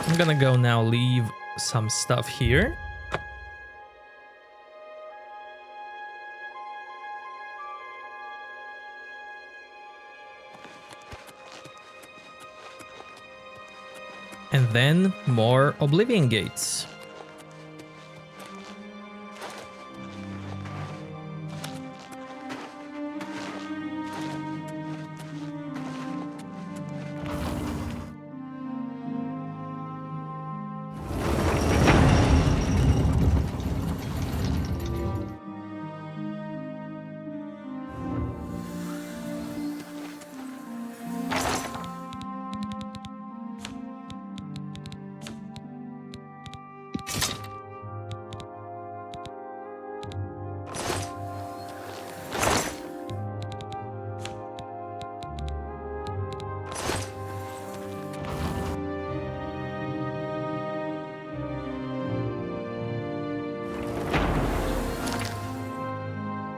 I'm gonna go now leave some stuff here. And then more Oblivion gates.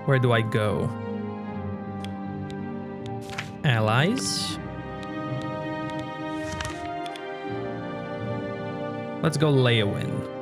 Where do I go? Allies. Let's go Leowin.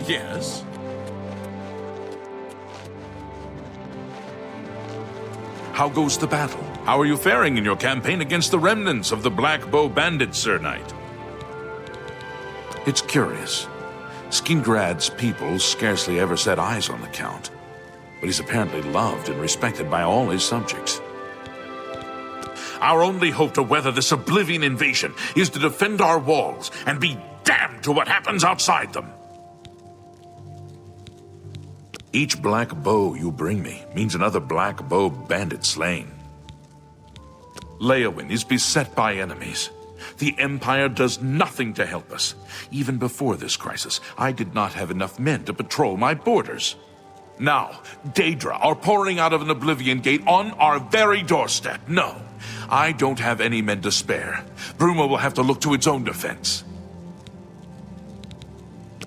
Yes? How goes the battle? How are you faring in your campaign against the remnants of the Black Bow Bandits, Sir Knight? It's curious. Skingrad's people scarcely ever set eyes on the Count, but he's apparently loved and respected by all his subjects. Our only hope to weather this Oblivion invasion is to defend our walls and be damned to what happens outside them. Each black bow you bring me means another black bow bandit slain. Leowin is beset by enemies. The Empire does nothing to help us. Even before this crisis, I did not have enough men to patrol my borders. Now, Daedra are pouring out of an Oblivion gate on our very doorstep. No, I don't have any men to spare. Bruma will have to look to its own defense.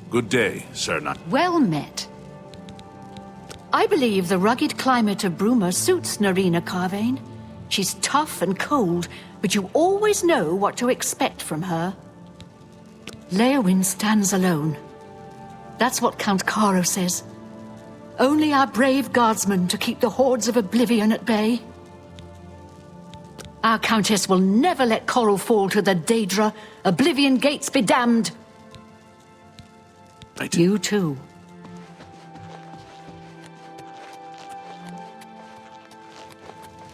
Good day, Sir Knight. Well met. I believe the rugged climate of Bruma suits Narina Carvain. She's tough and cold, but you always know what to expect from her. Leowin stands alone. That's what Count Caro says. Only our brave guardsmen to keep the hordes of Oblivion at bay. Our Countess will never let Coral fall to the Daedra. Oblivion gates be damned. Right. You too.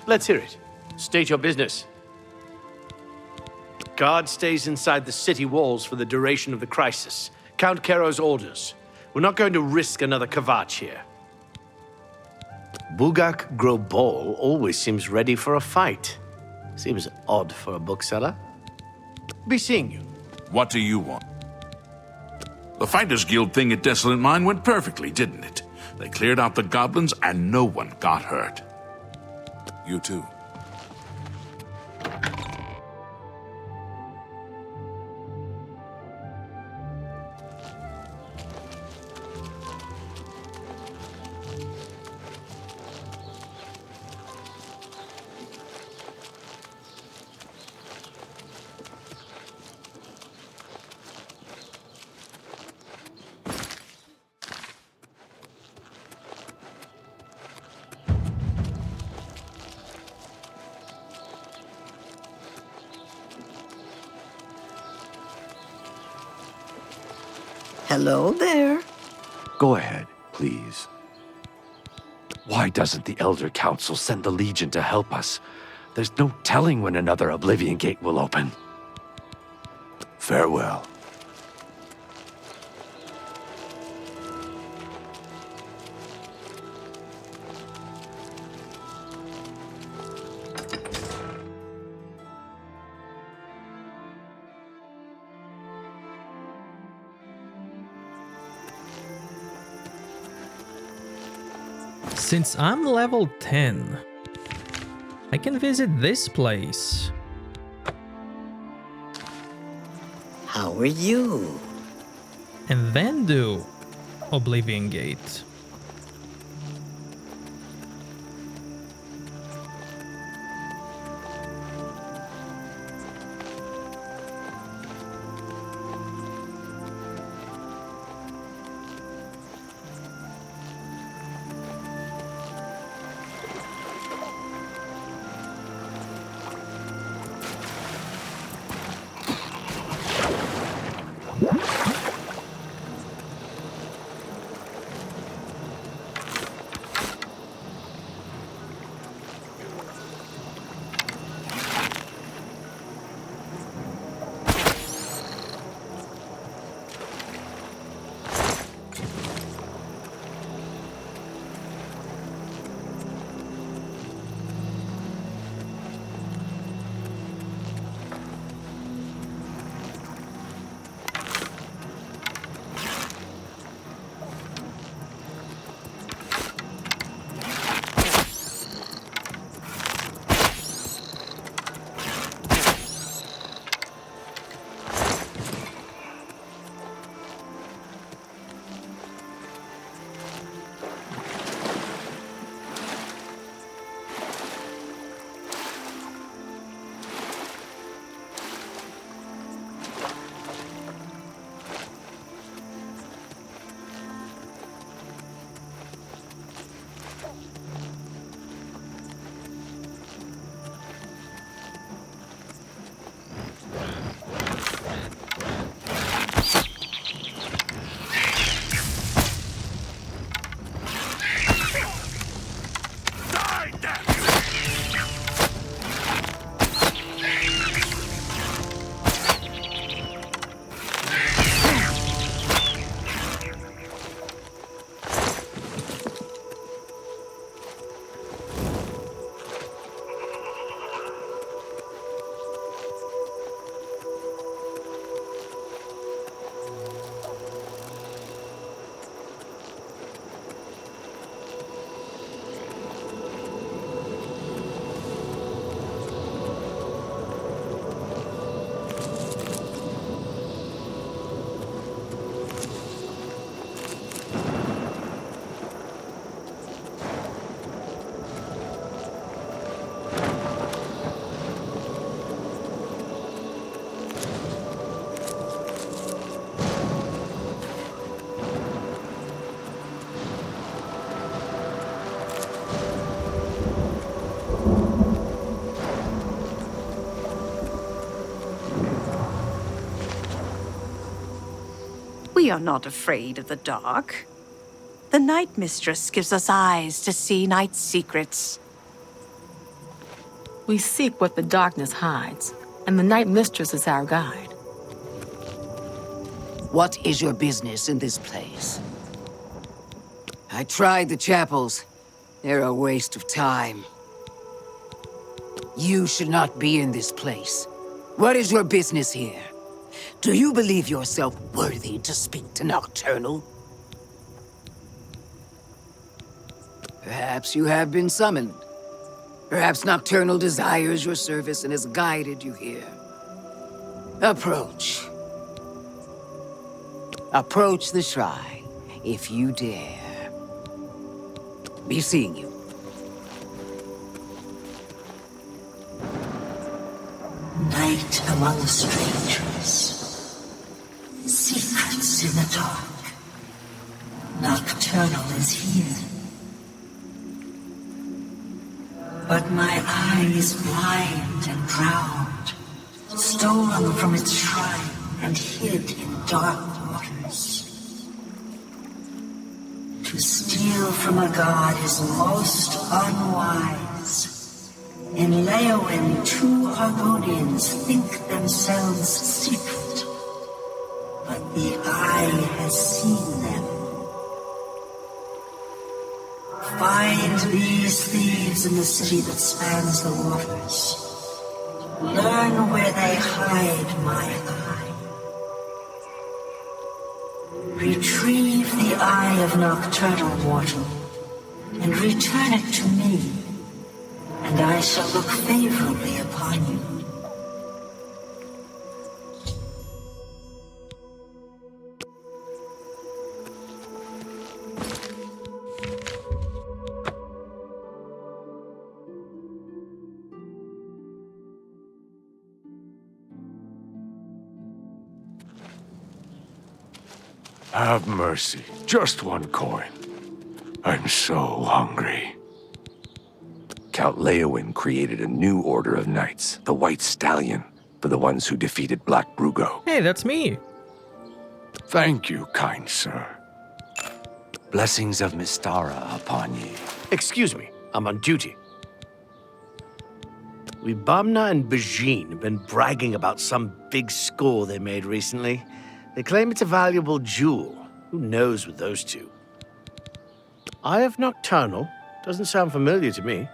Let's hear it. State your business. Guard stays inside the city walls for the duration of the crisis. Count Caro's orders. We're not going to risk another Kvatch here. Bugak Grobol always seems ready for a fight. Seems odd for a bookseller. Be seeing you. What do you want? The Fighters Guild thing at Desolate Mine went perfectly, didn't it? They cleared out the goblins and no one got hurt. You too. Hello there. Go ahead, please. Why doesn't the Elder Council send the Legion to help us? There's no telling when another Oblivion Gate will open. Farewell. Since I'm level 10, I can visit this place. How are you? And then do Oblivion Gate. We are not afraid of the dark. The Night Mistress gives us eyes to see night's secrets. We seek what the darkness hides, and the Night Mistress is our guide. What is your business in this place? I tried the chapels. They're a waste of time. You should not be in this place. What is your business here? Do you believe yourself worthy to speak to Nocturnal? Perhaps you have been summoned. Perhaps Nocturnal desires your service and has guided you here. Approach. Approach the shrine, if you dare. Be seeing you. Night among strangers. Secrets in the dark. Nocturnal is here. But my eye is blind and drowned, stolen from its shrine and hid in dark waters. To steal from a god is most unwise. In Leowin, 2 Harmonians think themselves secret, but the eye has seen them. Find these thieves in the city that spans the waters. Learn where they hide my eye. Retrieve the eye of Nocturnal, mortal, and return it to me, and I shall look favorably upon you. Have mercy. Just one coin. I'm so hungry. Count Leowin created a new order of knights, the White Stallion, for the ones who defeated Black Brugo. Hey, that's me. Thank you, kind sir. Blessings of Mystara upon ye. Excuse me, I'm on duty. Wibamna and Bajin have been bragging about some big score they made recently. They claim it's a valuable jewel. Who knows with those two? Eye of Nocturnal? Doesn't sound familiar to me.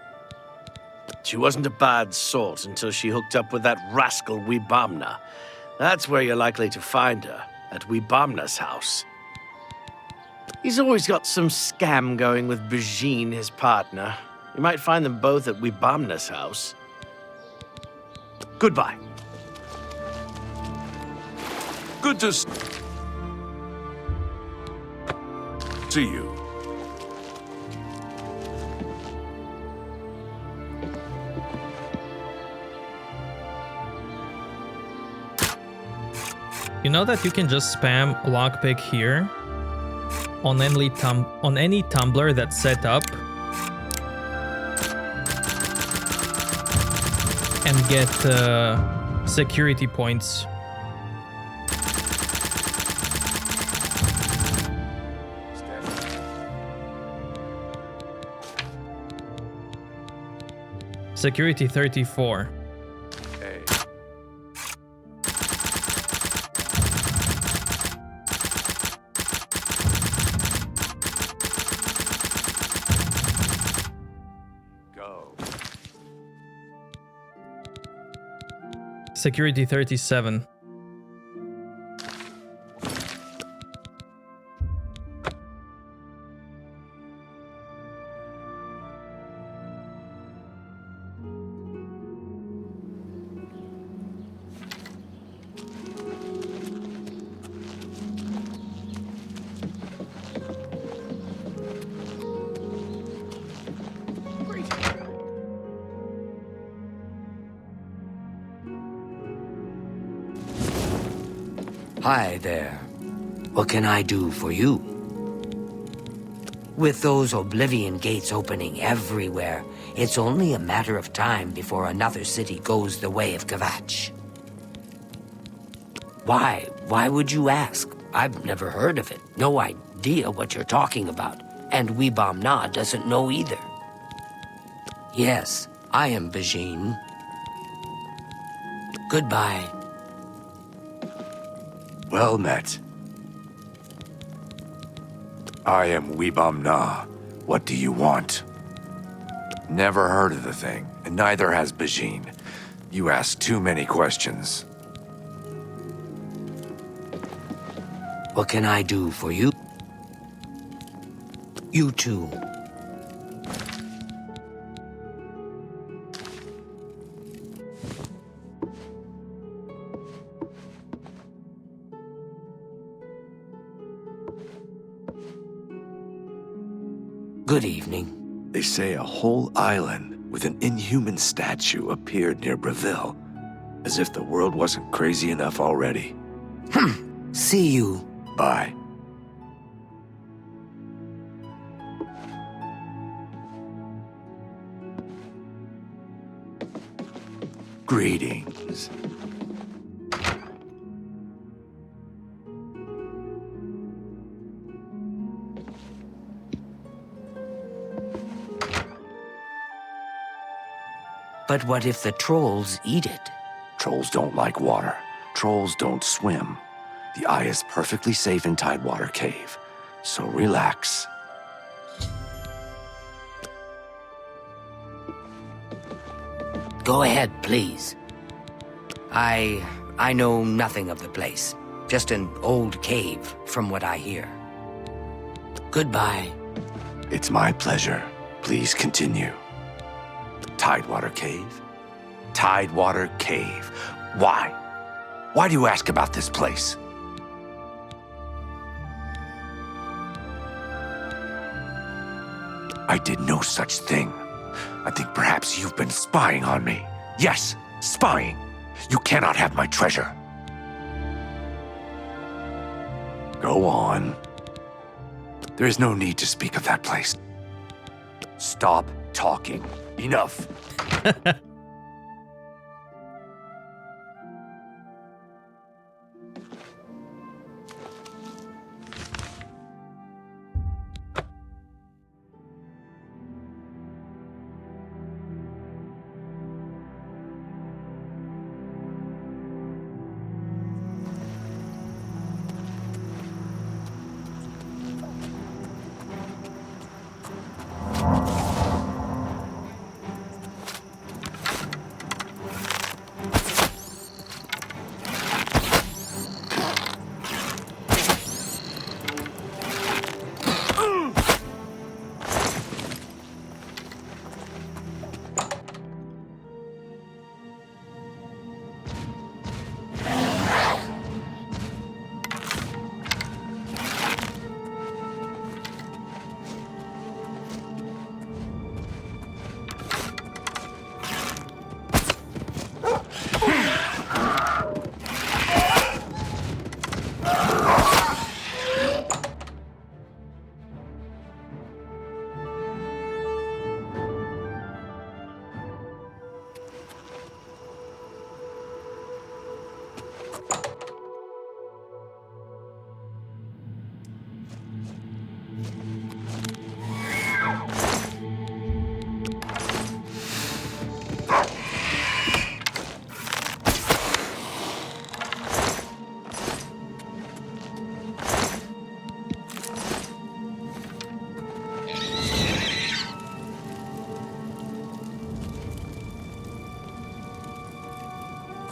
She wasn't a bad sort until she hooked up with that rascal Wibamna. That's where you're likely to find her, at Wibamna's house. He's always got some scam going with Bajin, his partner. You might find them both at Wibamna's house. Goodbye. Good to see you. You know that you can just spam lockpick here on any tumbler that's set up and get security points. Security 34. Security 37. Hi there. What can I do for you? With those Oblivion gates opening everywhere, it's only a matter of time before another city goes the way of Kvatch. Why? Why would you ask? I've never heard of it. No idea what you're talking about. And Wibamna doesn't know either. Yes, I am Bajin. Goodbye. Well met. I am Wibamna. What do you want? Never heard of the thing, and neither has Bajin. You ask too many questions. What can I do for you? You too. Good evening. They say a whole island with an inhuman statue appeared near Breville, as if the world wasn't crazy enough already. See you. Bye. Greetings. But what if the trolls eat it? Trolls don't like water. Trolls don't swim. The eye is perfectly safe in Tidewater Cave, so relax. Go ahead, please. I know nothing of the place. Just an old cave, from what I hear. Goodbye. It's my pleasure. Please continue. Tidewater Cave? Tidewater Cave. Why? Why do you ask about this place? I did no such thing. I think perhaps you've been spying on me. Yes, spying. You cannot have my treasure. Go on. There is no need to speak of that place. Stop talking. Enough.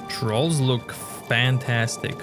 Trolls look fantastic.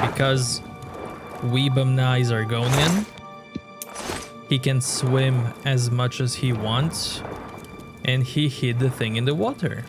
Because Weebamna is Argonian, he can swim as much as he wants, and he hid the thing in the water.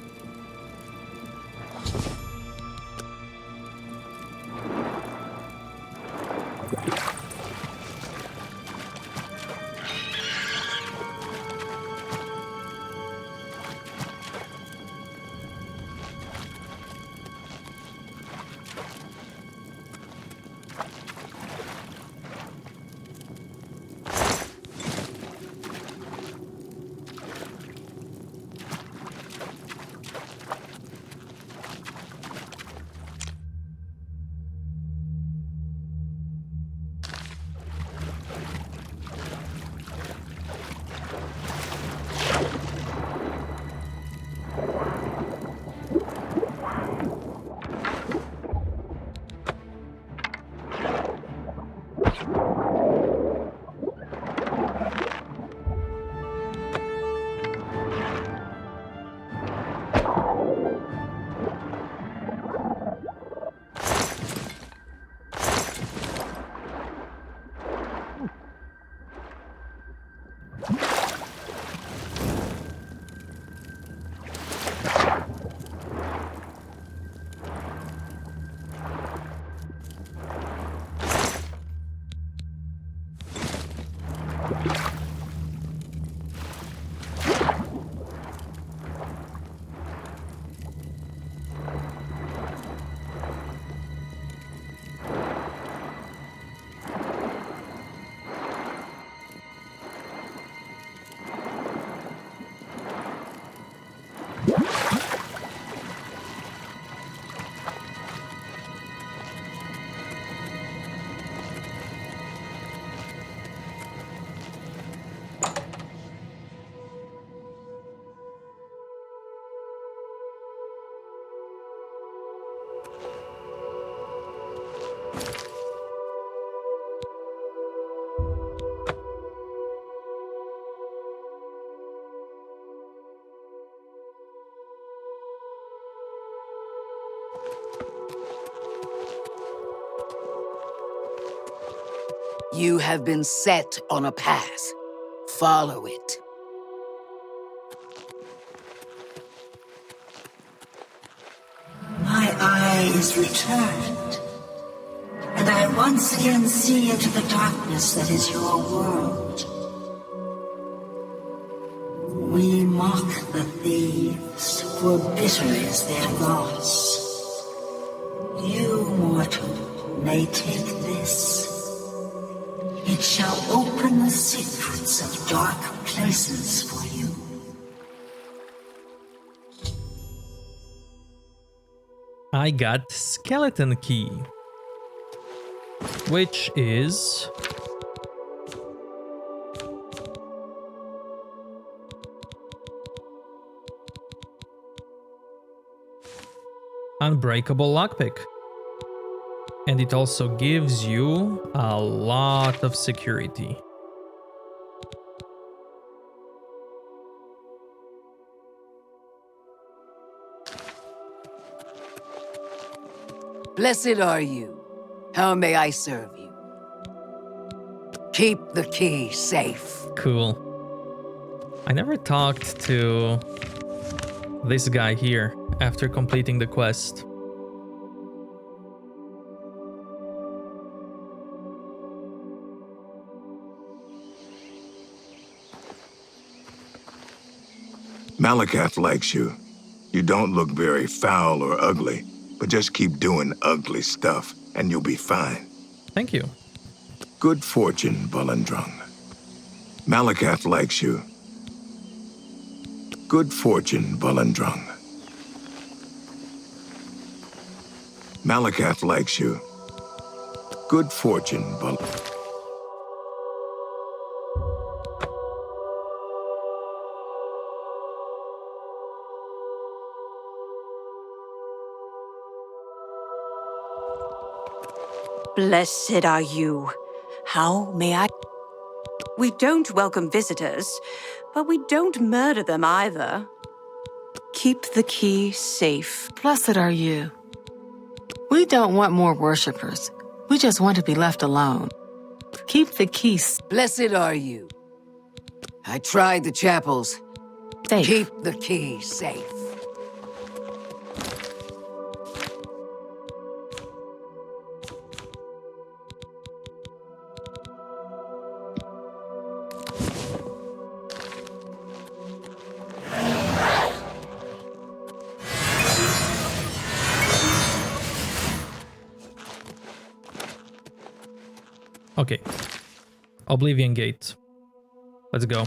You have been set on a path. Follow it. My eye is returned, and I once again see into the darkness that is your world. We mock the thieves, for bitter is their loss. You, mortal, may take this. It shall open the secrets of dark places for you. I got skeleton key, which is unbreakable lockpick. And it also gives you a lot of security. Blessed are you. How may I serve you? Keep the key safe. Cool. I never talked to this guy here after completing the quest. Malakath likes you. You don't look very foul or ugly, but just keep doing ugly stuff, and you'll be fine. Thank you. Good fortune, Volendrung. Malakath likes you. Good fortune, Volendrung. Malakath likes you. Good fortune, Volendrung. Blessed are you. How may I? We don't welcome visitors, but we don't murder them either. Keep the key safe. Blessed are you. We don't want more worshippers. We just want to be left alone. Keep the key Blessed are you. I tried the chapels. safe. Keep the key safe. Okay. Oblivion Gate. Let's go.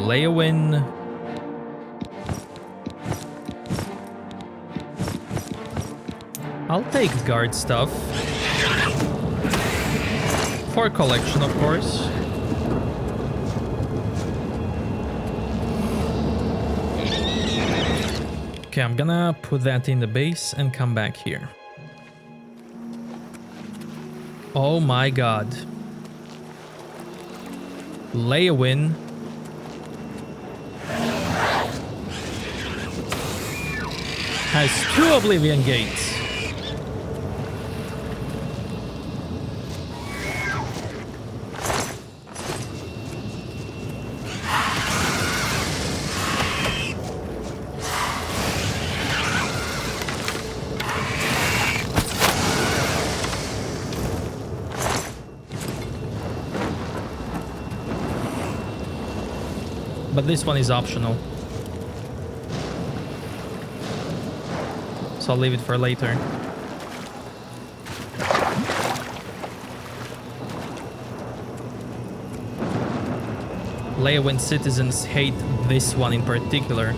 Leowin. I'll take guard stuff. For collection, of course. Okay, I'm gonna put that in the base and come back here. Oh my god. Leowin. Has 2 Oblivion gates. But this one is optional. So I'll leave it for later. Leowin citizens hate this one in particular.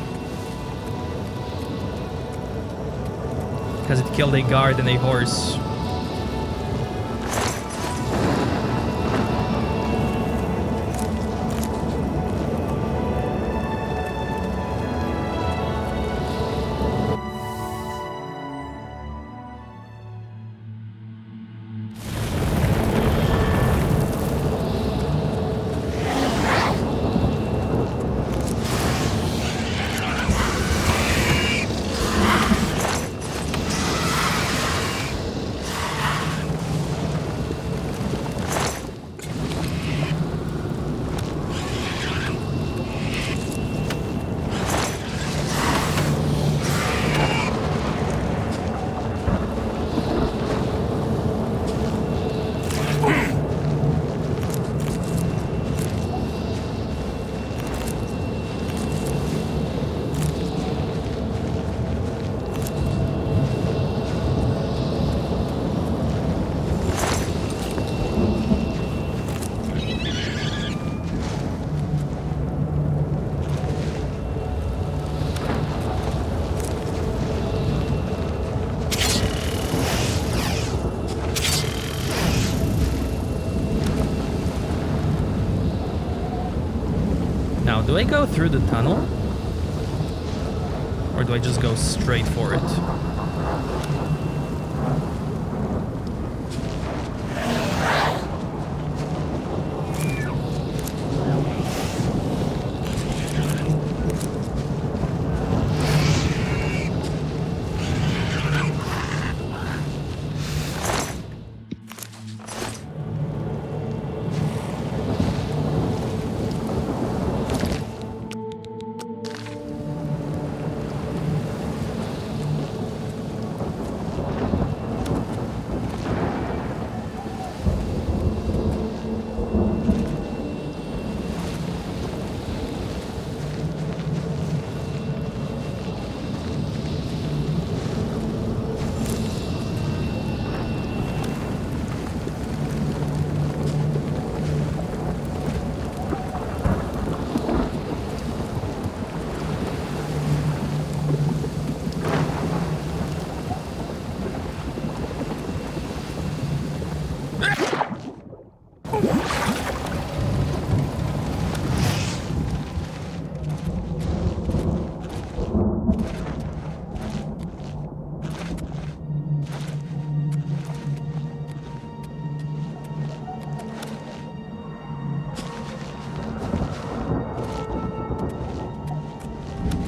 Because it killed a guard and a horse. Do I go through the tunnel? Or do I just go straight for it?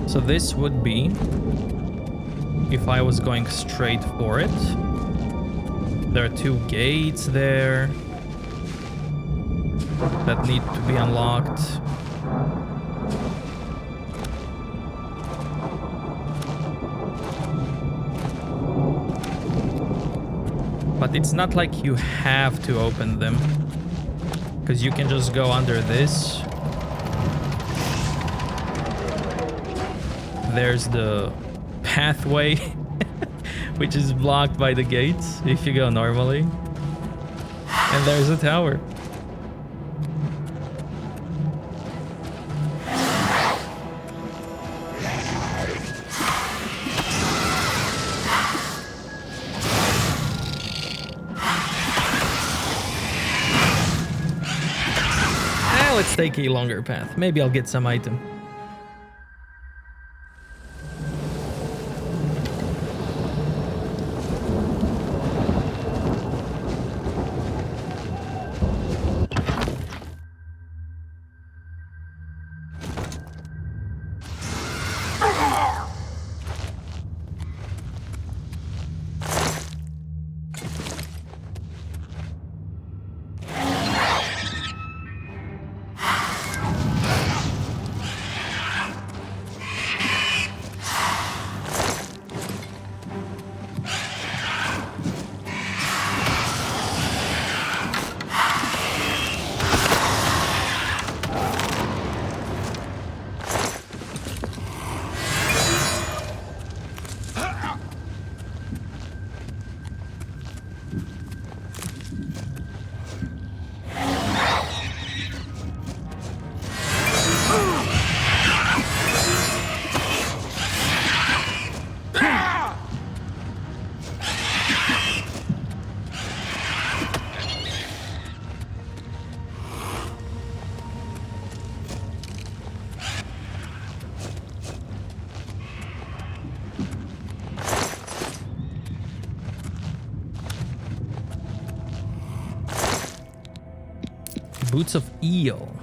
So this would be if I was going straight for it. There are 2 gates there that need to be unlocked. But it's not like you have to open them, because you can just go under this. There's the pathway, which is blocked by the gates if you go normally. And there's a tower. Let's take a longer path. Maybe I'll get some item. Boots of Eel.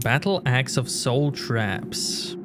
Battle Axe of Soul Traps.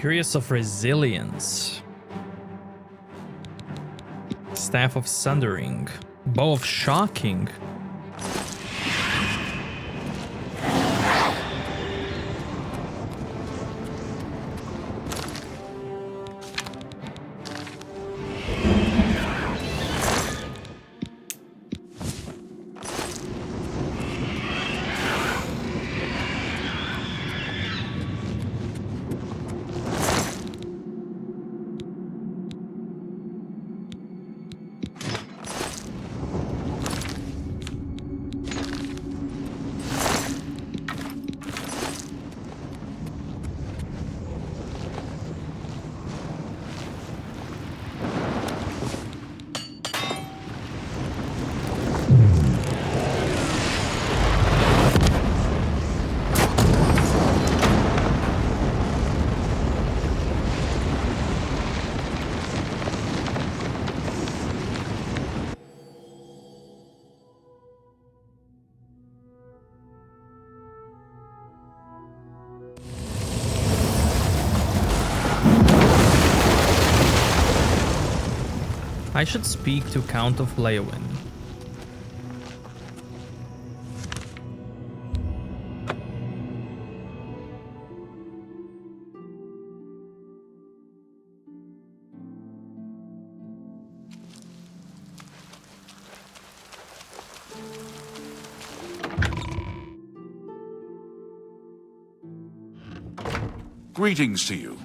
Curious of Resilience. Staff of Sundering. Bow of Shocking. I should speak to Count of Leowin. Greetings to you.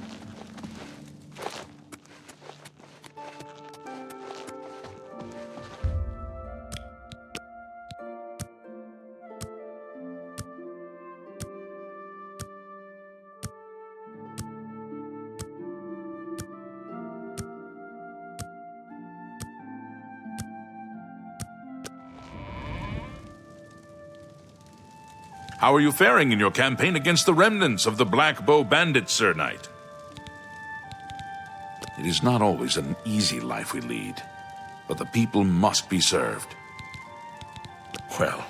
How are you faring in your campaign against the remnants of the Black Bow Bandits, Sir Knight? It is not always an easy life we lead, but the people must be served. Well,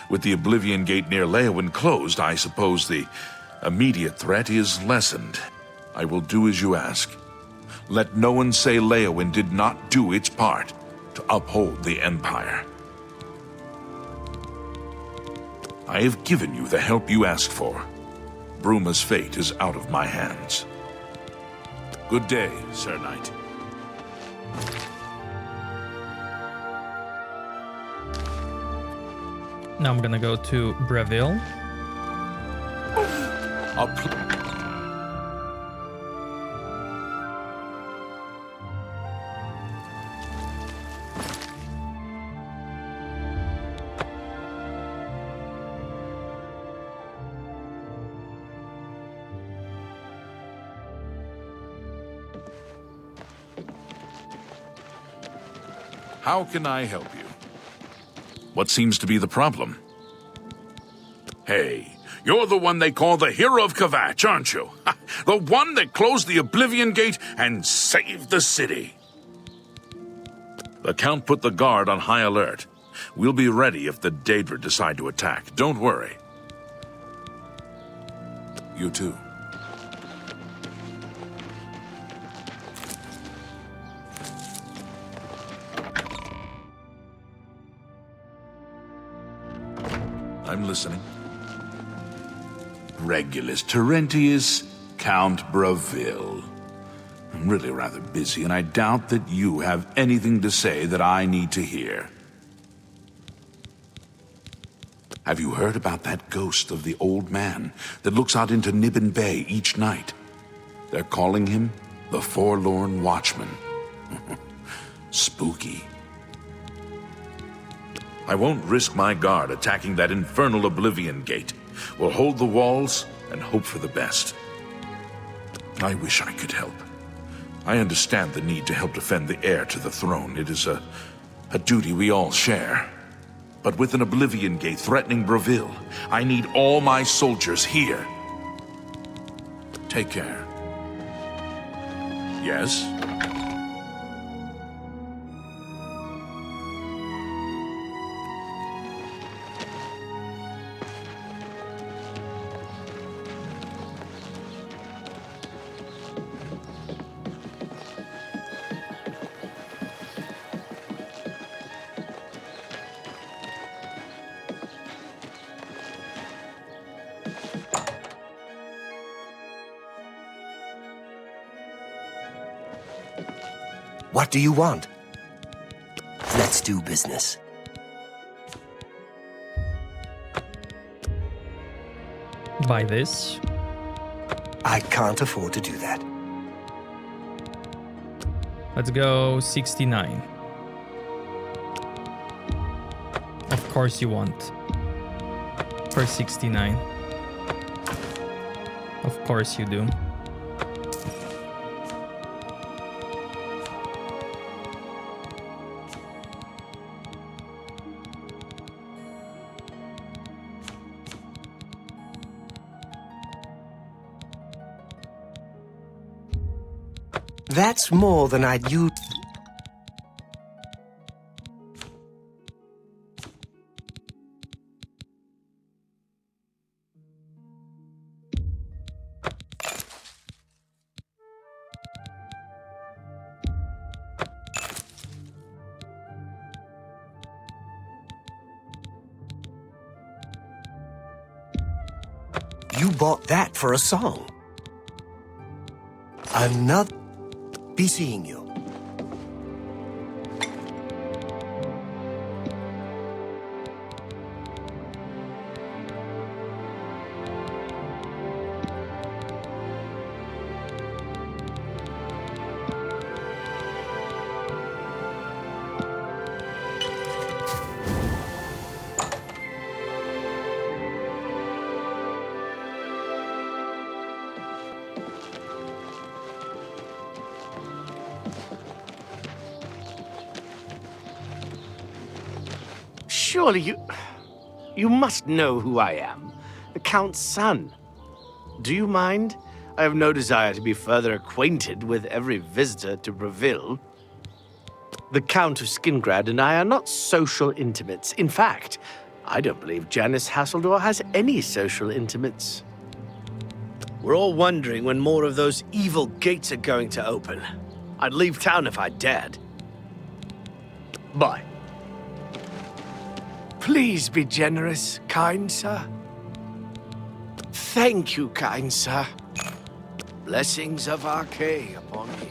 with the Oblivion Gate near Leowin closed, I suppose the immediate threat is lessened. I will do as you ask. Let no one say Leowin did not do its part to uphold the Empire. I have given you the help you asked for. Bruma's fate is out of my hands. Good day, Sir Knight. Now I'm gonna go to Breville. How can I help you? What seems to be the problem? Hey, you're the one they call the Hero of Kvatch, aren't you? The one that closed the Oblivion Gate and saved the city. The Count put the guard on high alert. We'll be ready if the Daedra decide to attack. Don't worry. You too. I'm listening. Regulus Terentius, Count Breville. I'm really rather busy, and I doubt that you have anything to say that I need to hear. Have you heard about that ghost of the old man that looks out into Nibbin Bay each night? They're calling him the Forlorn Watchman. Spooky. I won't risk my guard attacking that infernal Oblivion Gate. We'll hold the walls and hope for the best. I wish I could help. I understand the need to help defend the heir to the throne. It is a duty we all share. But with an Oblivion Gate threatening Breville, I need all my soldiers here. Take care. Yes? What do you want? Let's do business. Buy this. I can't afford to do that. Let's go 69. Of course you want. For 69. Of course you do. That's more than I'd use. You bought that for a song. Another. Be seeing you. Surely you must know who I am. The Count's son. Do you mind? I have no desire to be further acquainted with every visitor to Breville. The Count of Skingrad and I are not social intimates. In fact, I don't believe Janice Hasseldor has any social intimates. We're all wondering when more of those evil gates are going to open. I'd leave town if I dared. Bye. Please be generous, kind sir. Thank you, kind sir. Blessings of Archay upon me.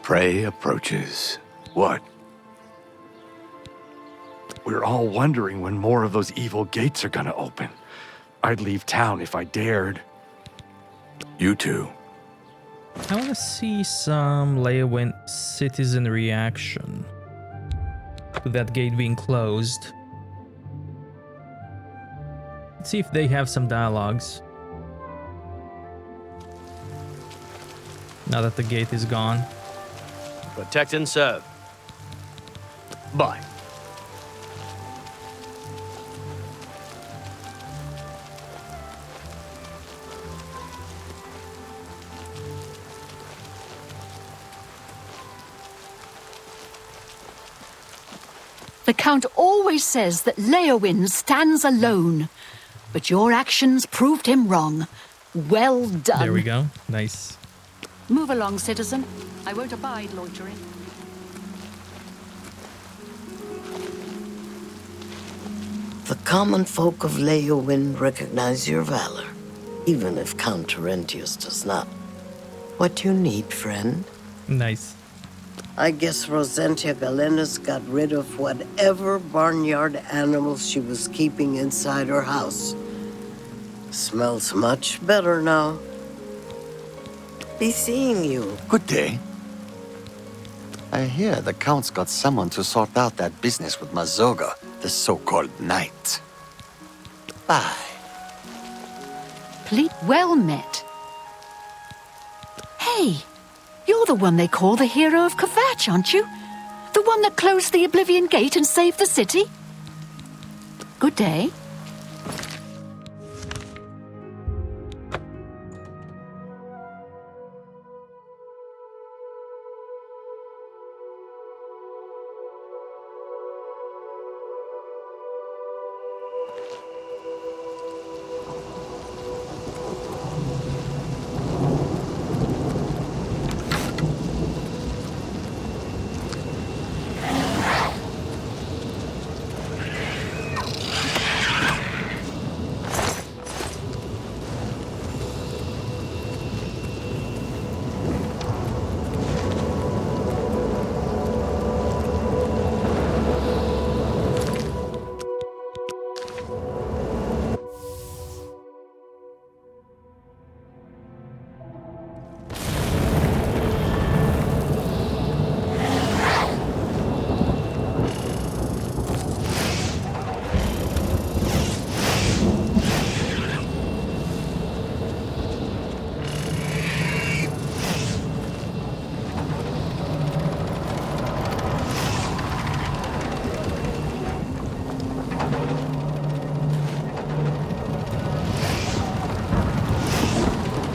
Prey approaches. What? We're all wondering when more of those evil gates are gonna open. I'd leave town if I dared. You too. I want to see some Leyawind citizen reaction to that gate being closed. Let's see if they have some dialogues. Now that the gate is gone. Protect and serve. Bye. The Count always says that Leyawind stands alone, but your actions proved him wrong. Well done. There we go. Nice. Move along, citizen. I won't abide loitering. The common folk of Leyawind recognize your valor, even if Count Terentius does not. What do you need, friend? Nice. I guess Rosentia Galenas got rid of whatever barnyard animals she was keeping inside her house. Smells much better now. Be seeing you. Good day. I hear the Count's got someone to sort out that business with Mazoga, the so-called knight. Bye. Please, well met. Hey, you're the one they call the hero of Kvatch, aren't you? The one that closed the Oblivion Gate and saved the city? Good day.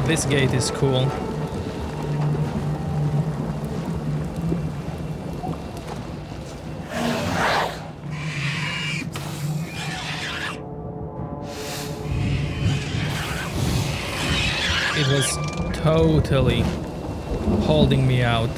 This gate is cool. It was totally holding me out.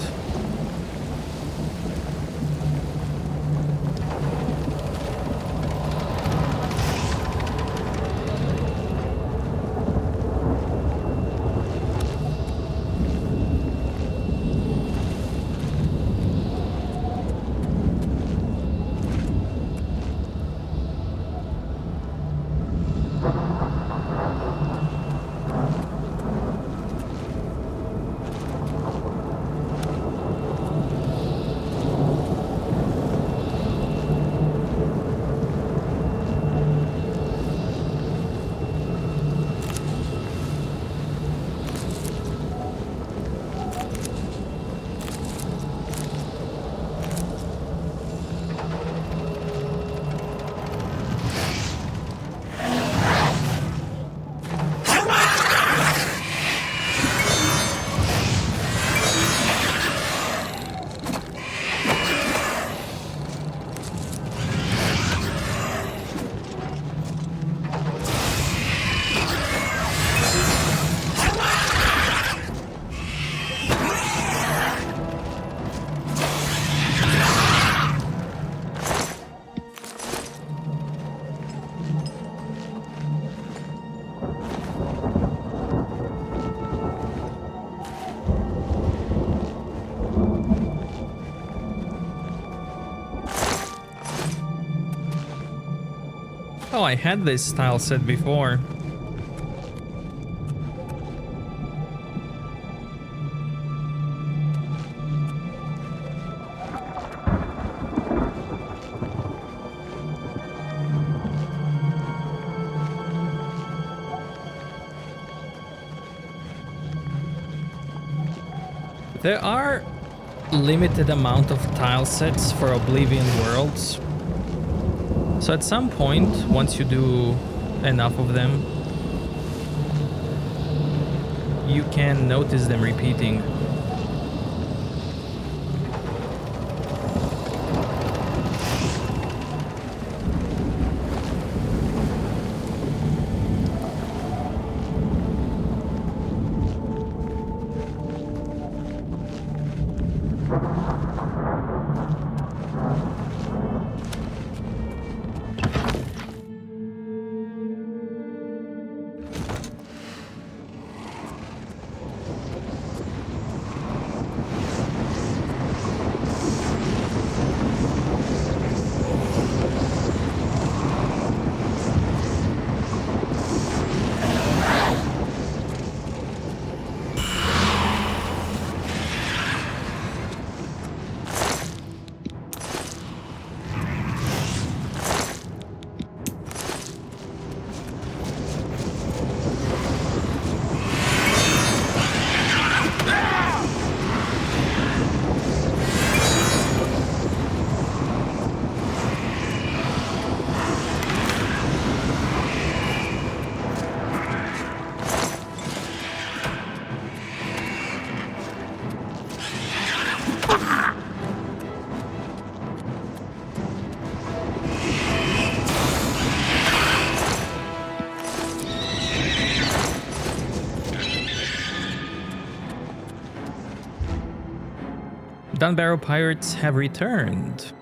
Oh, I had this tile set before. There are limited amount of tile sets for Oblivion worlds. So at some point, once you do enough of them, you can notice them repeating. Dunbarrow pirates have returned.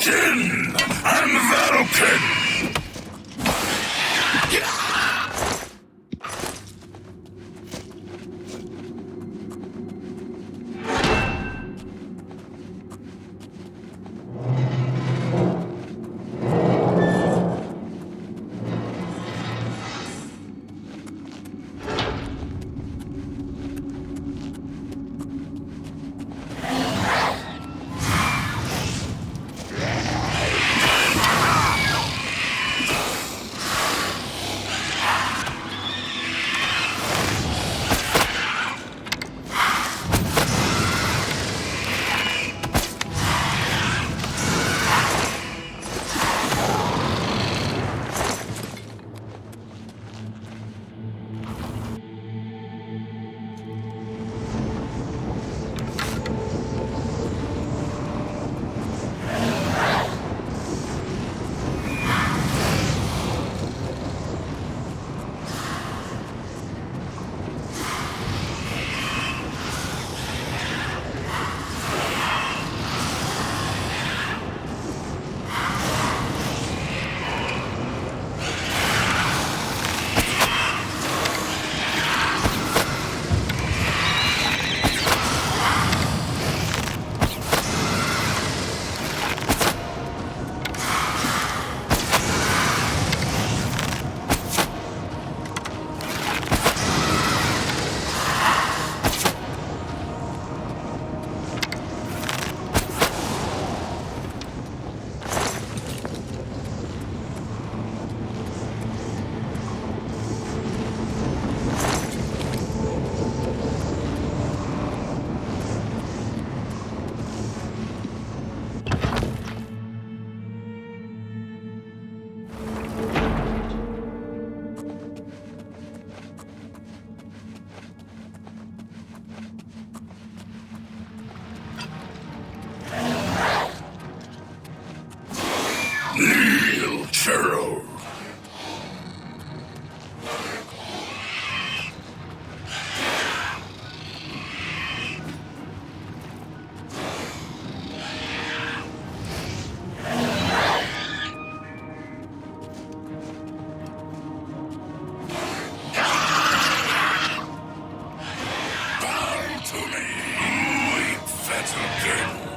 Kin and Velokin! Churro. Bow to me, Veteran.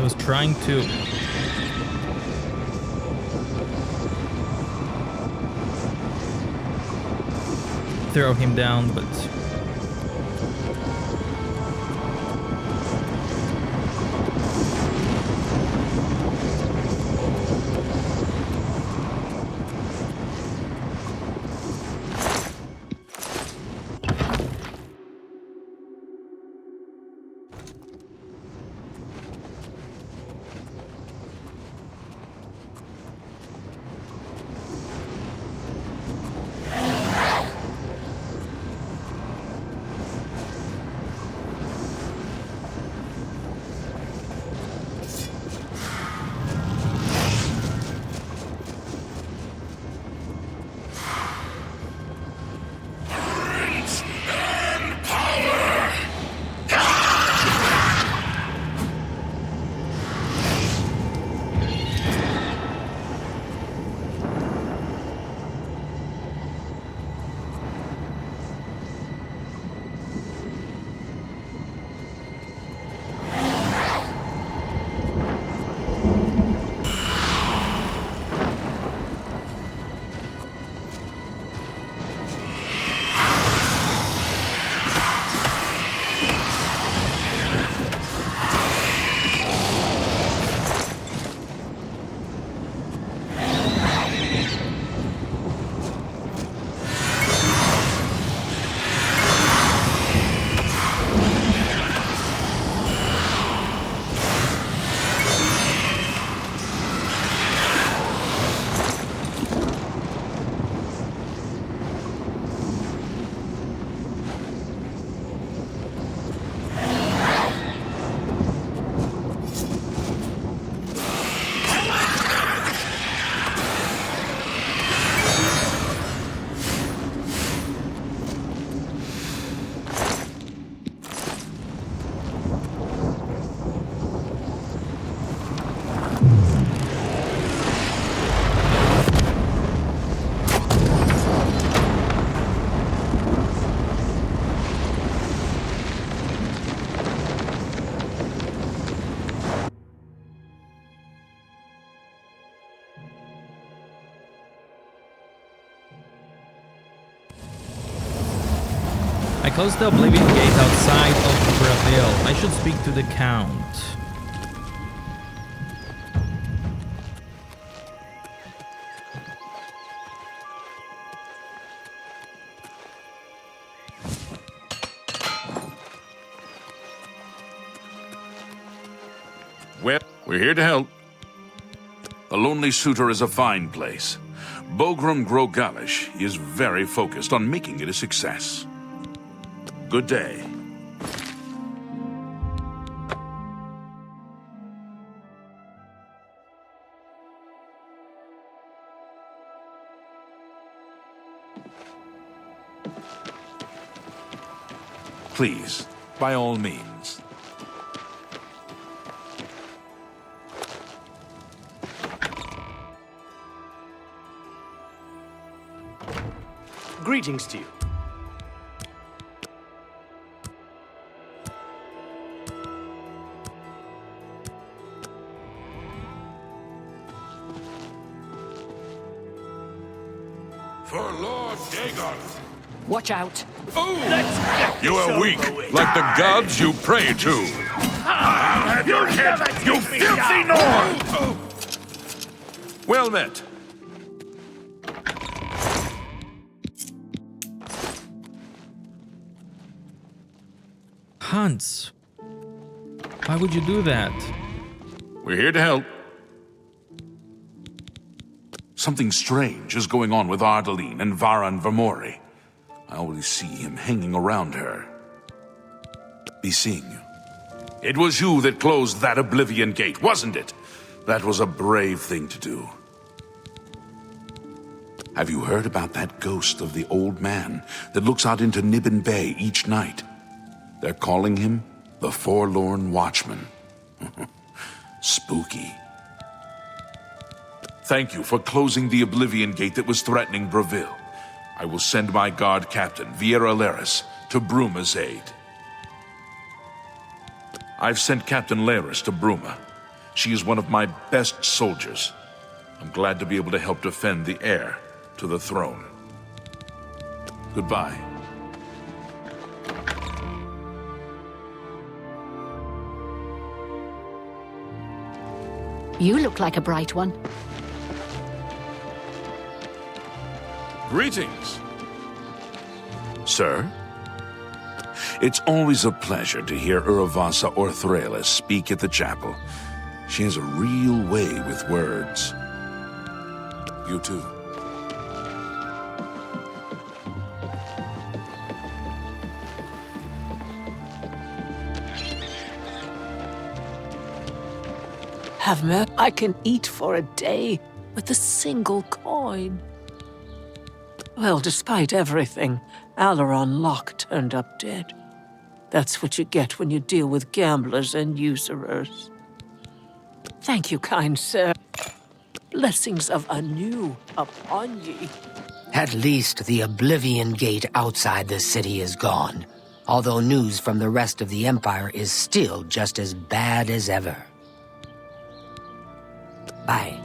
I was trying to... throw him down, but... I closed the Oblivion Gate outside of Brazil. I should speak to the Count. Well, we're here to help. The Lonely Suitor is a fine place. Bogram Grogalish is very focused on making it a success. Good day. Please, by all means. Greetings to you. For Lord Dagon. Watch out. You are weak, like the gods you pray to. Have your head, you filthy Norn! Well met. Hans, why would you do that? We're here to help. Something strange is going on with Ardaline and Varan Vermori. I always see him hanging around her. Be seeing you. It was you that closed that Oblivion Gate, wasn't it? That was a brave thing to do. Have you heard about that ghost of the old man that looks out into Nibbin Bay each night? They're calling him the Forlorn Watchman. Spooky. Thank you for closing the Oblivion Gate that was threatening Breville. I will send my guard captain, Viera Laris, to Bruma's aid. I've sent Captain Laris to Bruma. She is one of my best soldiers. I'm glad to be able to help defend the heir to the throne. Goodbye. You look like a bright one. Greetings. Sir? It's always a pleasure to hear Uruvasa Orthralis speak at the chapel. She has a real way with words. You too. Have mer- I can eat for a day with a single coin. Well, despite everything, Alaron Locke turned up dead. That's what you get when you deal with gamblers and usurers. Thank you, kind sir. Blessings of anew upon ye. At least the Oblivion Gate outside the city is gone, although news from the rest of the Empire is still just as bad as ever. Bye.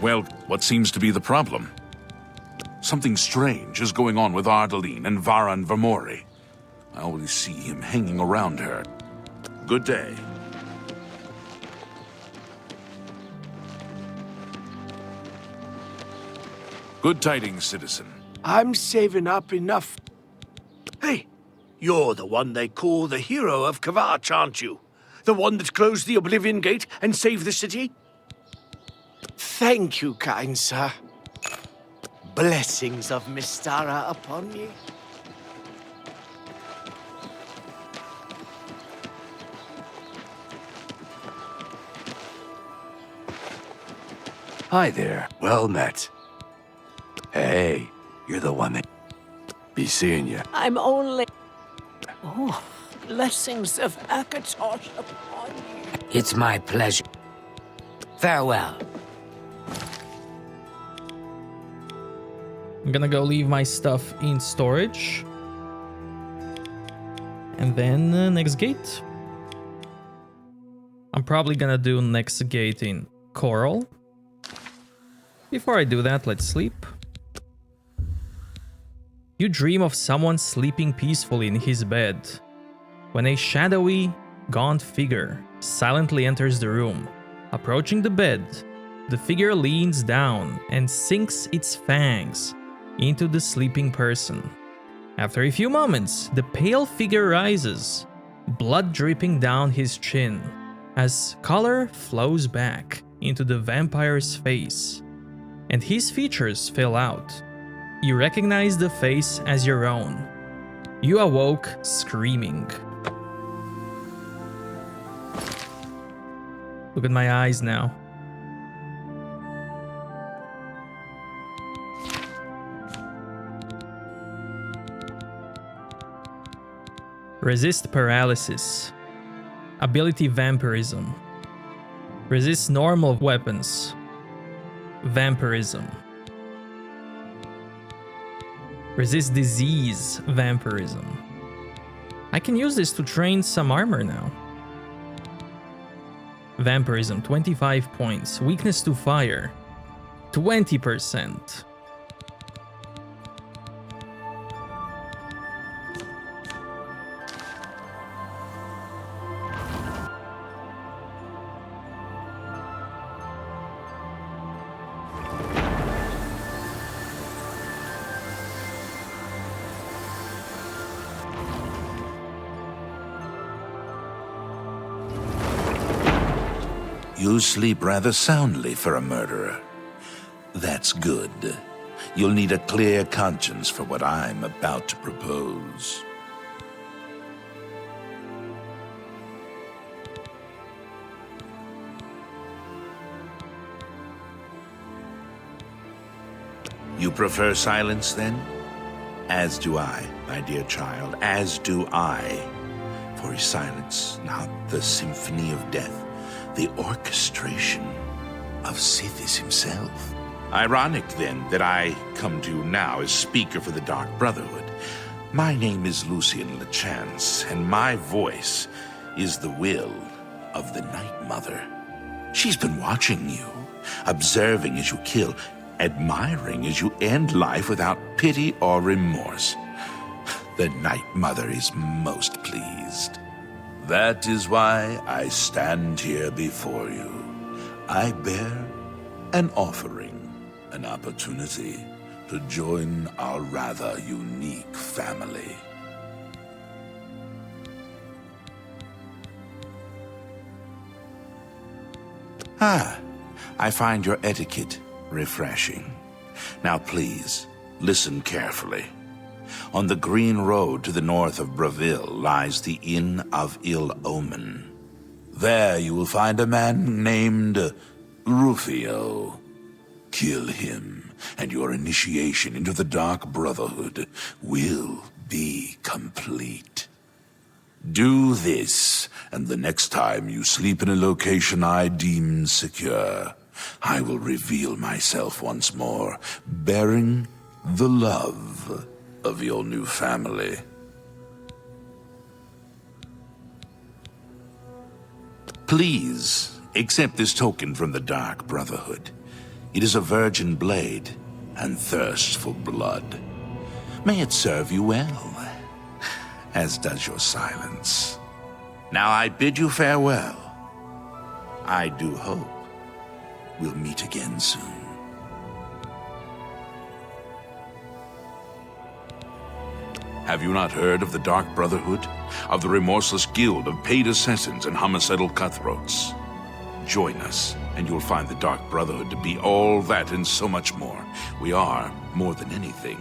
Well, what seems to be the problem? Something strange is going on with Ardaline and Varan Vermori. I always see him hanging around her. Good day. Good tidings, citizen. I'm saving up enough. Hey, you're the one they call the hero of Kvatch, aren't you? The one that closed the Oblivion Gate and saved the city? Thank you, kind sir. Blessings of Mystara upon ye. Hi there. Well met. Hey, you're the one that... Be seeing you. I'm only... Oh, blessings of Akatosh upon you. It's my pleasure. Farewell. I'm gonna go leave my stuff in storage. And then next gate. I'm probably gonna do next gate in Coral. Before I do that, let's sleep. You dream of someone sleeping peacefully in his bed, when a shadowy, gaunt figure silently enters the room. Approaching the bed, the figure leans down and sinks its fangs into the sleeping person. After a few moments, the pale figure rises, blood dripping down his chin, as color flows back into the vampire's face, and his features fill out. You recognize the face as your own. You awoke screaming. Look at my eyes now. Resist paralysis. Ability Vampirism. Resist normal weapons. Vampirism. Resist disease. Vampirism. I can use this to train some armor now. Vampirism, 25 points. Weakness to fire, 20%. You sleep rather soundly for a murderer. That's good. You'll need a clear conscience for what I'm about to propose. You prefer silence, then? As do I, my dear child, as do I. For is silence not the symphony of death? The orchestration of Sithis himself. Ironic, then, that I come to you now as speaker for the Dark Brotherhood. My name is Lucian LeChance, and my voice is the will of the Night Mother. She's been watching you, observing as you kill, admiring as you end life without pity or remorse. The Night Mother is most pleased. That is why I stand here before you. I bear an offering, an opportunity to join our rather unique family. I find your etiquette refreshing. Now please, listen carefully. On the green road to the north of Breville lies the Inn of Ill Omen. There you will find a man named Rufio. Kill him, and your initiation into the Dark Brotherhood will be complete. Do this, and the next time you sleep in a location I deem secure, I will reveal myself once more, bearing the love of your new family. Please, accept this token from the Dark Brotherhood. It is a virgin blade and thirsts for blood. May it serve you well, as does your silence. Now I bid you farewell. I do hope we'll meet again soon. Have you not heard of the Dark Brotherhood? Of the remorseless guild of paid assassins and homicidal cutthroats? Join us, and you'll find the Dark Brotherhood to be all that and so much more. We are, more than anything,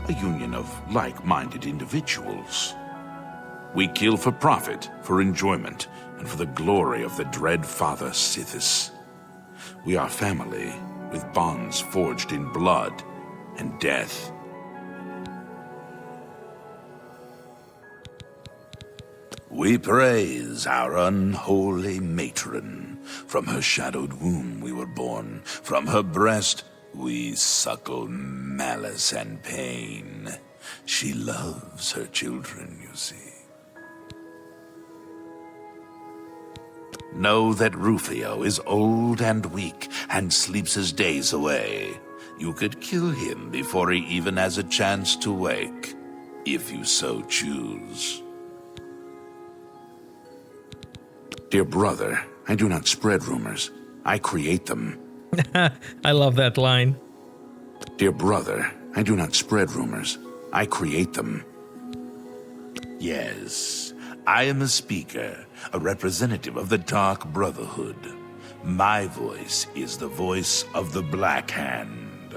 a union of like-minded individuals. We kill for profit, for enjoyment, and for the glory of the dread Father Sithis. We are family, with bonds forged in blood and death. We praise our unholy matron. From her shadowed womb we were born. From her breast we suckle malice and pain. She loves her children, you see. Know that Rufio is old and weak and sleeps his days away. You could kill him before he even has a chance to wake, if you so choose. Dear brother, I do not spread rumors. I create them. I love that line. Dear brother, I do not spread rumors. I create them. Yes, I am a speaker, a representative of the Dark Brotherhood. My voice is the voice of the Black Hand,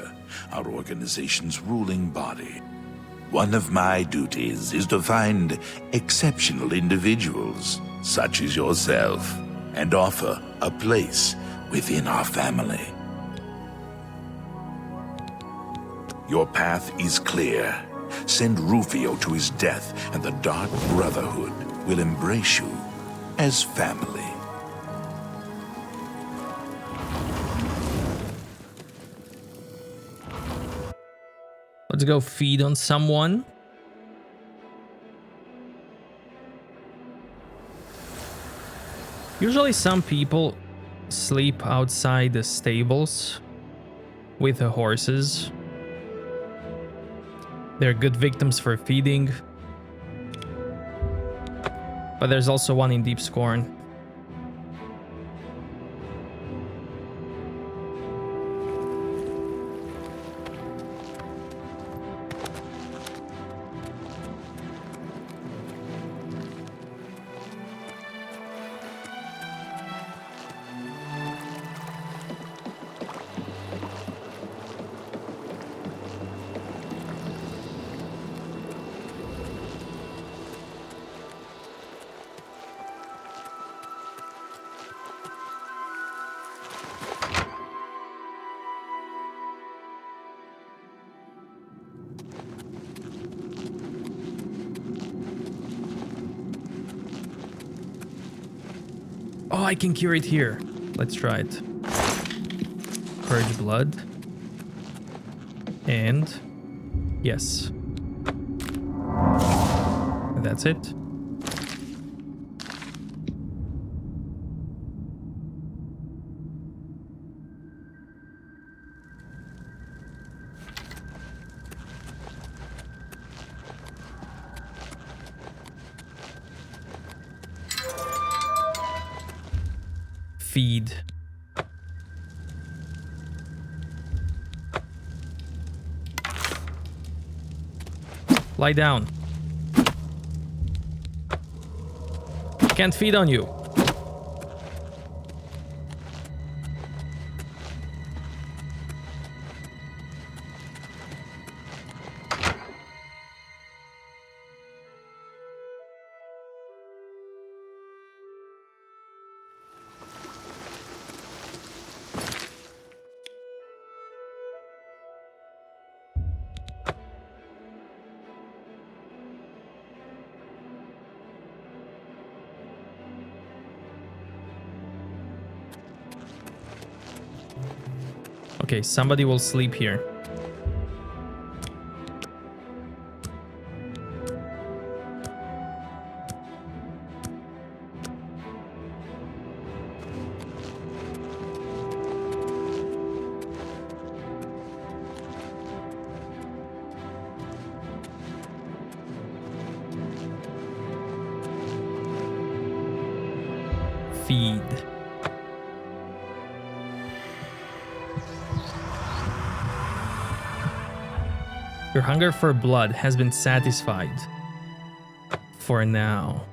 our organization's ruling body. One of my duties is to find exceptional individuals, such as yourself, and offer a place within our family. Your path is clear. Send Rufio to his death, and the Dark Brotherhood will embrace you as family. Let's go feed on someone. Usually some people sleep outside the stables with the horses. They're good victims for feeding. But there's also one in Deep Scorn. Oh, I can cure it here. Let's try it. Purge blood. And yes. That's it. Feed. Lie down. Can't feed on you. Okay, somebody will sleep here. Feed. Your hunger for blood has been satisfied. For now.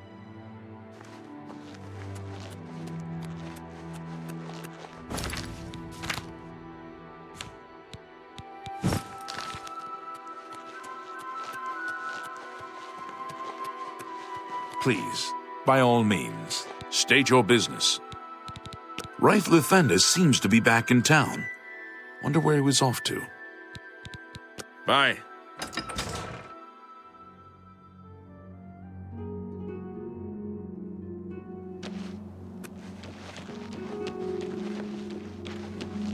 Please, by all means, state your business. Raith Lithenda seems to be back in town. Wonder where he was off to. Bye.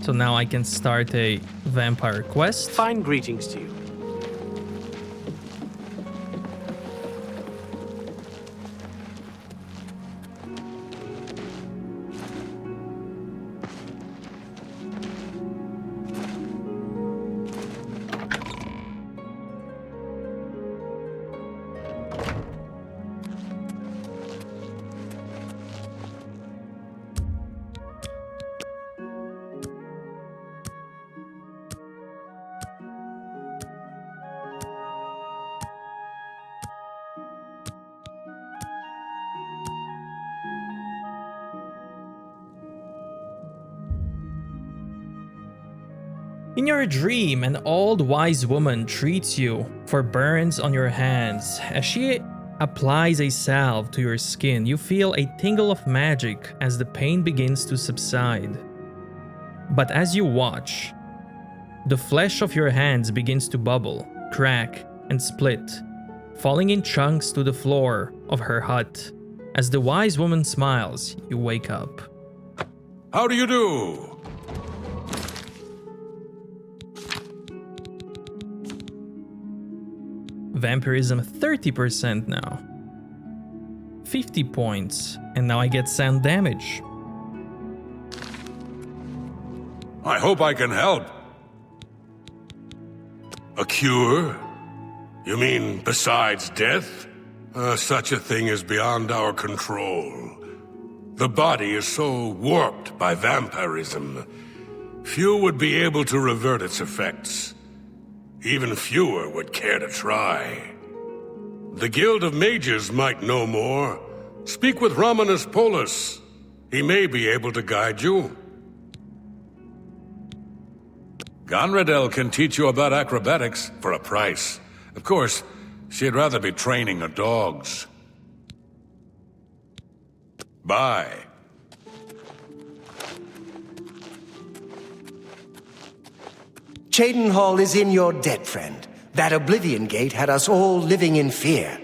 So now I can start a vampire quest. Fine greetings to you. In your dream, an old wise woman treats you for burns on your hands. As she applies a salve to your skin, you feel a tingle of magic as the pain begins to subside. But as you watch, the flesh of your hands begins to bubble, crack, and split, falling in chunks to the floor of her hut. As the wise woman smiles, you wake up. How do you do? Vampirism 30% now. 50 points, and now I get sound damage. I hope I can help. A cure? You mean besides death? Such a thing is beyond our control. The body is so warped by vampirism, few would be able to revert its effects. Even fewer would care to try. The Guild of Mages might know more. Speak with Romanus Polus. He may be able to guide you. Ganradel can teach you about acrobatics for a price. Of course, she'd rather be training her dogs. Bye. Cheydinhal is in your debt, friend. That Oblivion Gate had us all living in fear.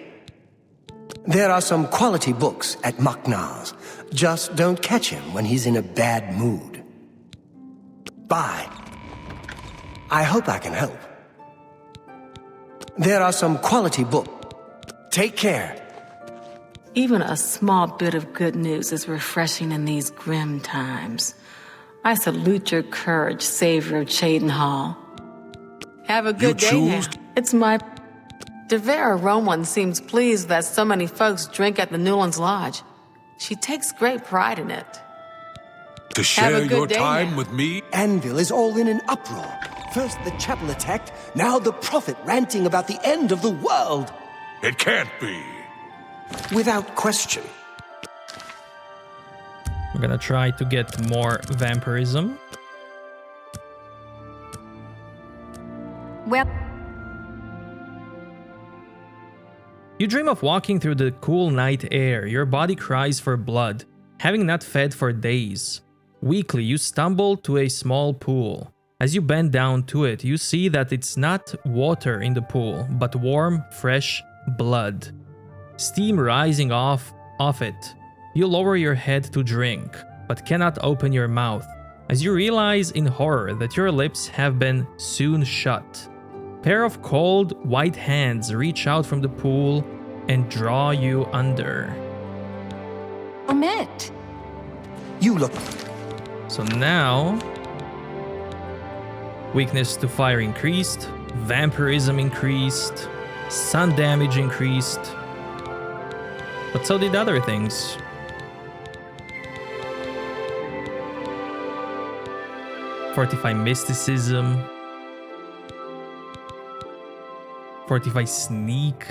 There are some quality books at Maknar's. Just don't catch him when he's in a bad mood. Bye. I hope I can help. There are some quality books. Take care. Even a small bit of good news is refreshing in these grim times. I salute your courage, Savior of Cheydinhal. Have a good day now. It's my... Devera Rowan seems pleased that so many folks drink at the Newlands Lodge. She takes great pride in it. To Have a share good your day time now. with me? Anvil is all in an uproar. First the chapel attacked, now the prophet ranting about the end of the world. It can't be. Without question. I'm gonna try to get more vampirism. Well, You dream of walking through the cool night air. Your body cries for blood, having not fed for days. Weakly, you stumble to a small pool. As you bend down to it, you see that it's not water in the pool, but warm, fresh blood. Steam rising off it. You lower your head to drink, but cannot open your mouth, as you realize in horror that your lips have been sewn shut. Pair of cold, white hands reach out from the pool and draw you under. Omit. You look... So now, weakness to fire increased, vampirism increased, sun damage increased, but so did other things. Fortify mysticism, fortify sneak,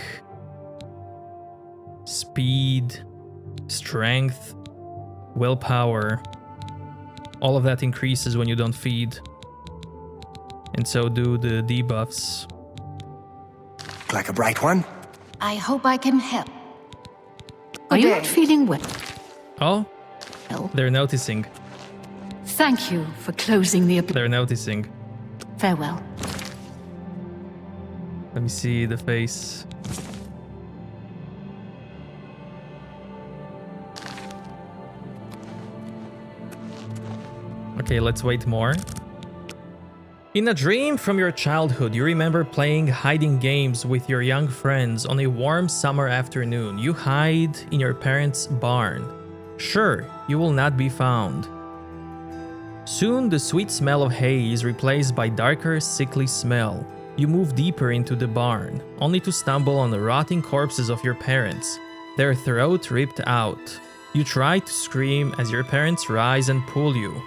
speed, strength, willpower. All of that increases when you don't feed. And so do the debuffs. like a bright one. I hope I can help. Are you not feeling well? Oh, No. they're noticing. Thank you for closing the... They're noticing. Farewell. Let me see the face. Okay, let's wait more. In a dream from your childhood, you remember playing hiding games with your young friends on a warm summer afternoon. You hide in your parents' barn. Sure, you will not be found. Soon, the sweet smell of hay is replaced by darker, sickly smell. You move deeper into the barn, only to stumble on the rotting corpses of your parents, their throat ripped out. You try to scream as your parents rise and pull you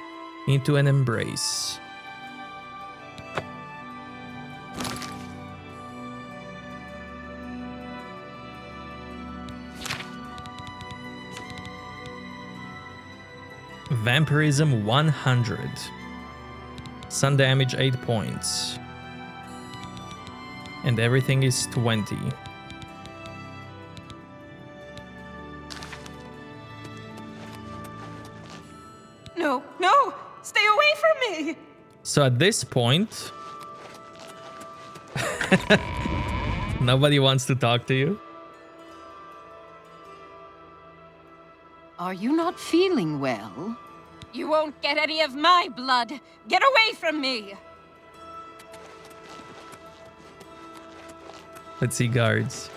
into an embrace. Vampirism 100. Sun damage 8 points. And everything is 20. No, no! Stay away from me! So at this point, nobody wants to talk to you. Are you not feeling well? You won't get any of my blood! Get away from me! Let's see guards.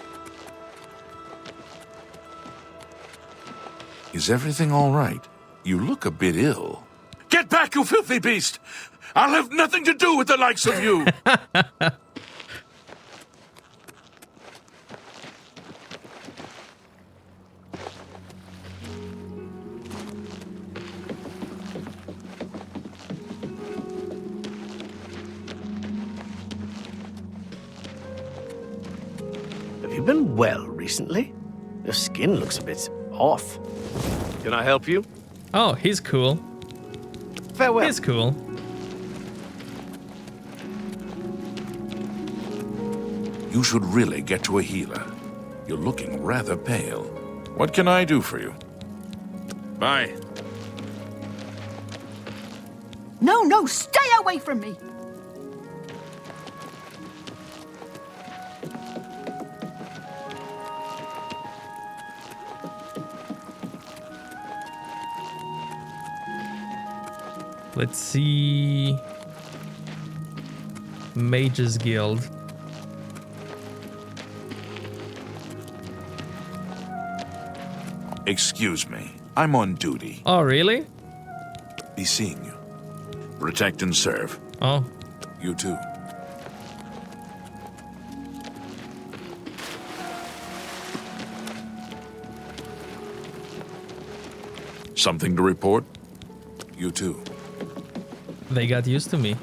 Is everything all right? You look a bit ill. Get back, you filthy beast! I'll have nothing to do with the likes of you! Have you been well recently? Your skin looks a bit off. Can I help you? Oh, he's cool. Farewell. He's cool. You should really get to a healer. You're looking rather pale. What can I do for you? Bye. No, no, stay away from me! Let's see. Mages Guild. Excuse me. I'm on duty. Oh, really? Be seeing you. Protect and serve. Oh. You too. Something to report? You too. They got used to me.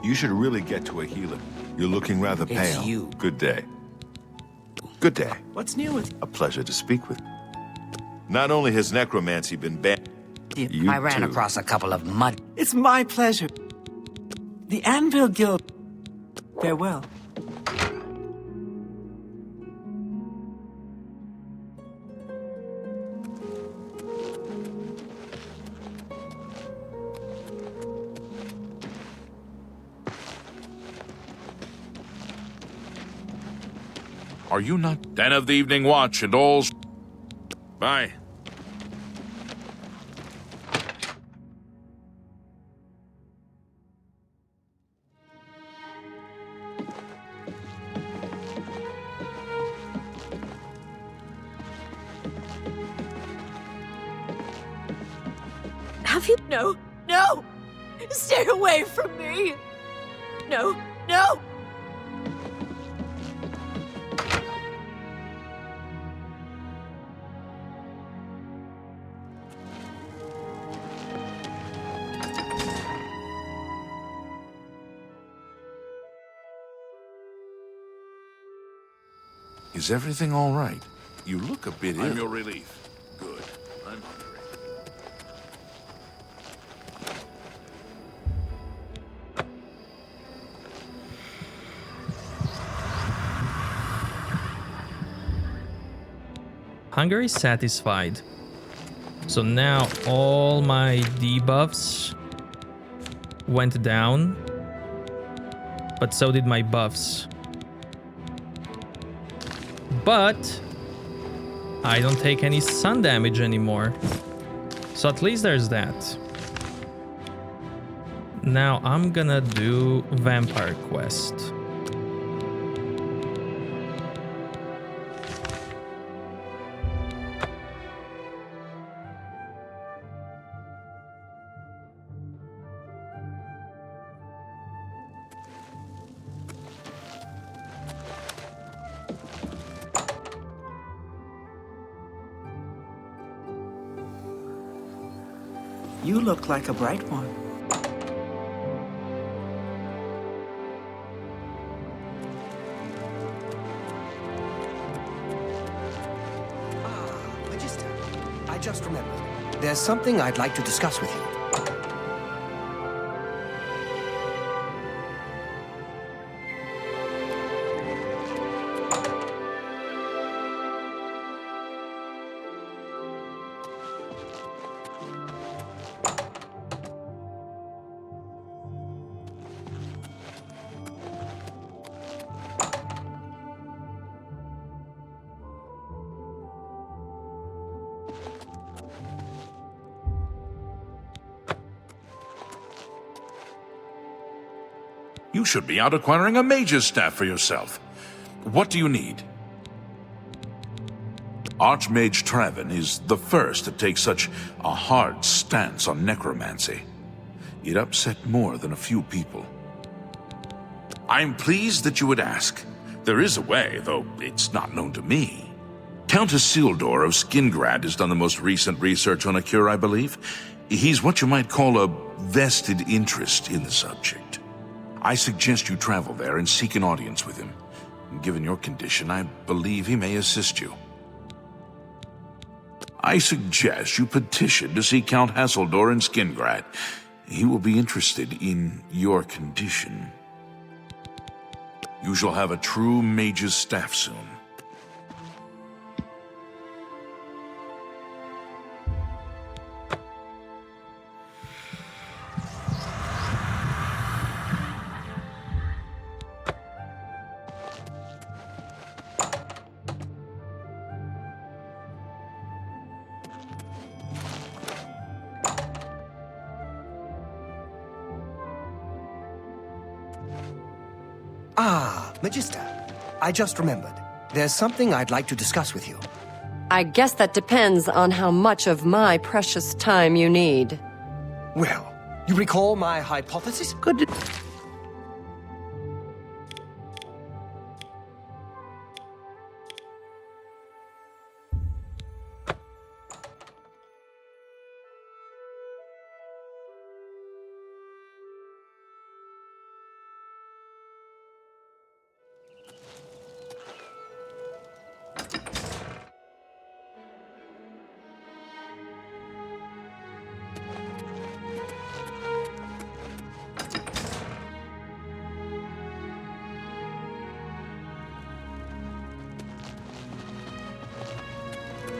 You should really get to a healer. You're looking rather It's pale. you. Good day. Good day. What's new with A pleasure to speak with. Not only has necromancy been banned, you? I ran too. across a couple of mud. It's my pleasure. The Anvil Guild. Farewell. Are you not Den of the Evening Watch and all's... Bye. Have you? No, no! Stay away from me! No, no! Is everything all right? You look a bit ill. I'm your relief. Good. I'm hungry. Hunger is satisfied. So now all my debuffs went down, but so did my buffs. But I don't take any sun damage anymore. So at least there's that. Now I'm gonna do Vampire Quest. You look like a bright one. Magister, I just remembered. There's something I'd like to discuss with you. You should be out acquiring a mage's staff for yourself. What do you need? Archmage Trevin is the first to take such a hard stance on necromancy. It upset more than a few people. I'm pleased that you would ask. There is a way, though it's not known to me. Count Isildur of Skingrad has done the most recent research on a cure, I believe. He's what you might call a vested interest in the subject. I suggest you travel there and seek an audience with him. Given your condition, I believe he may assist you. I suggest you petition to see Count Hasseldor in Skingrad. He will be interested in your condition. You shall have a true mage's staff soon. Ah, Magister, I just remembered. There's something I'd like to discuss with you. I guess that depends on how much of my precious time you need. Well, You recall my hypothesis? Good.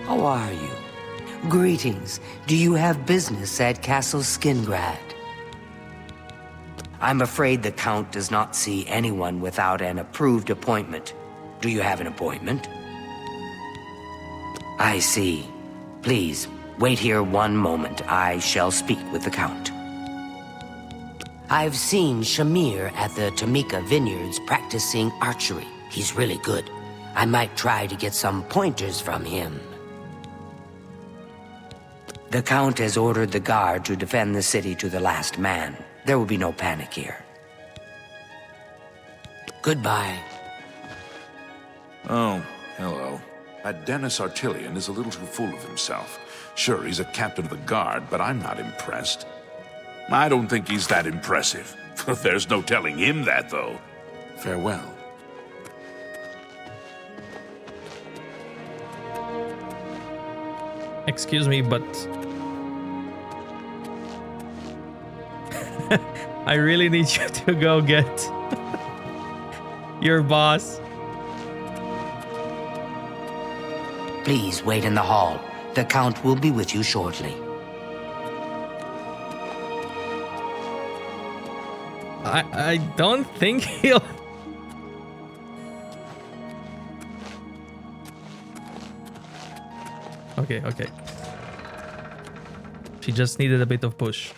How are you? Greetings. Do you have business at Castle Skingrad? I'm afraid the Count does not see anyone without an approved appointment. Do you have an appointment? I see. Please, wait here one moment. I shall speak with the Count. I've seen Shamir at the Tamika Vineyards practicing archery. He's really good. I might try to get some pointers from him. The Count has ordered the guard to defend the city to the last man. There will be no panic here. Goodbye. Oh, hello. That Dennis Artillion is a little too full of himself. Sure, he's a captain of the guard, but I'm not impressed. I don't think he's that impressive. There's no telling him that, though. Farewell. Excuse me, but I really need you to go get your boss. Please wait in the hall. The Count will be with you shortly. I don't think he'll... Okay. She just needed a bit of push.